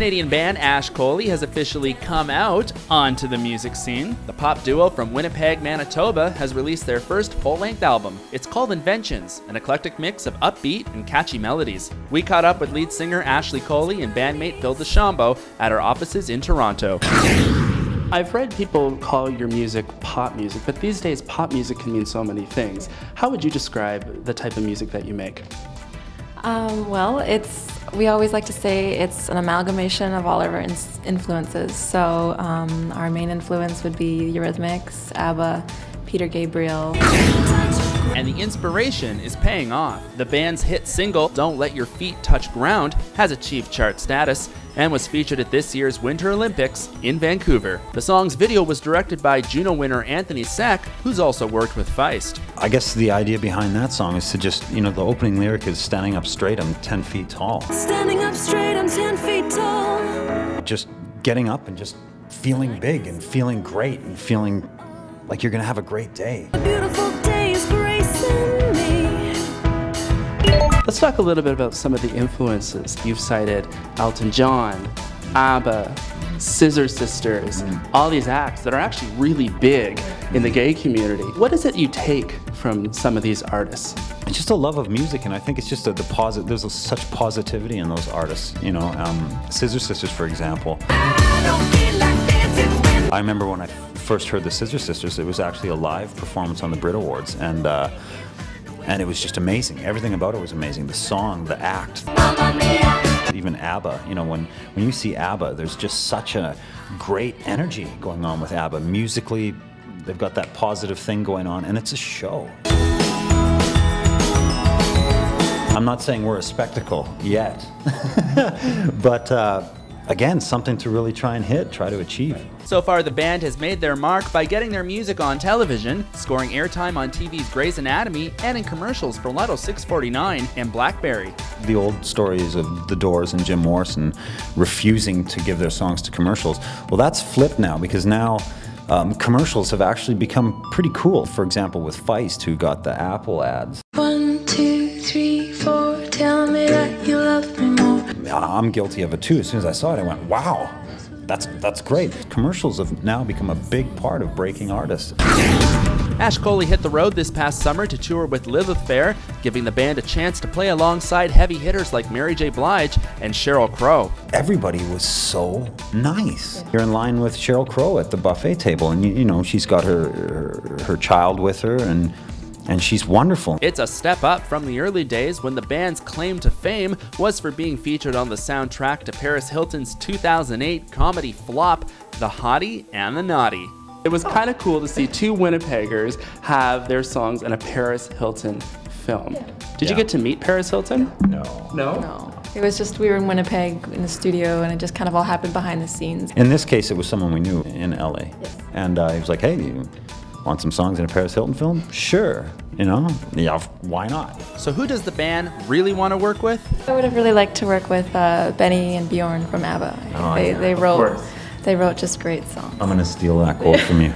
Canadian band Ash Koley has officially come out onto the music scene. The pop duo from Winnipeg, Manitoba has released their first full-length album. It's called Inventions, an eclectic mix of upbeat and catchy melodies. We caught up with lead singer Ash Koley and bandmate Phil DeChambeau at our offices in Toronto. I've read people call your music pop music, but these days pop music can mean so many things. How would you describe the type of music that you make? Well, we always like to say it's an amalgamation of all of our influences. So our main influence would be Eurythmics, ABBA, Peter Gabriel. And the inspiration is paying off. The band's hit single, Don't Let Your Feet Touch Ground, has achieved chart status and was featured at this year's Winter Olympics in Vancouver. The song's video was directed by Juno winner Anthony Sack, who's also worked with Feist. I guess the idea behind that song is to just, the opening lyric is standing up straight, I'm 10 feet tall. Standing up straight, I'm 10 feet tall. Just getting up and just feeling big and feeling great and feeling like you're gonna have a great day. A beautiful day is gracing me. Let's talk a little bit about some of the influences. You've cited Elton John, ABBA, Scissor Sisters, all these acts that are actually really big in the gay community. What is it you take from some of these artists? It's just a love of music, and I think it's just there's such positivity in those artists. Scissor Sisters, for example. I remember when I first heard the Scissor Sisters, it was actually a live performance on the Brit Awards, and it was just amazing. Everything about it was amazing. The song, the act. Even ABBA, when you see ABBA, there's just such a great energy going on with ABBA. Musically, they've got that positive thing going on, and it's a show. I'm not saying we're a spectacle yet, but again, something to really try to achieve. So far, the band has made their mark by getting their music on television, scoring airtime on TV's Grey's Anatomy, and in commercials for Lotto 649 and BlackBerry. The old stories of The Doors and Jim Morrison refusing to give their songs to commercials, well, that's flipped now, because now commercials have actually become pretty cool. For example, with Feist, who got the Apple ads. 1, 2, 3, 4, tell me that you love me more. I'm guilty of it too. As soon as I saw it, I went, wow, that's great. Commercials have now become a big part of breaking artists. Ash Koley hit the road this past summer to tour with Lilith Fair, giving the band a chance to play alongside heavy hitters like Mary J. Blige and Sheryl Crow. Everybody was so nice. You're in line with Sheryl Crow at the buffet table, and she's got her child with her, and she's wonderful. It's a step up from the early days when the band's claim to fame was for being featured on the soundtrack to Paris Hilton's 2008 comedy flop, The Hottie and the Naughty. It was kind of cool to see two Winnipeggers have their songs in a Paris Hilton film. Did you get to meet Paris Hilton? No. No? No. It was just, we were in Winnipeg in the studio, and it just kind of all happened behind the scenes. In this case, it was someone we knew in LA. Yes. And he was like, hey, you want some songs in a Paris Hilton film? Sure. Yeah, why not? So who does the band really want to work with? I would have really liked to work with Benny and Bjorn from ABBA. They wrote just great songs. I'm going to steal that quote from you.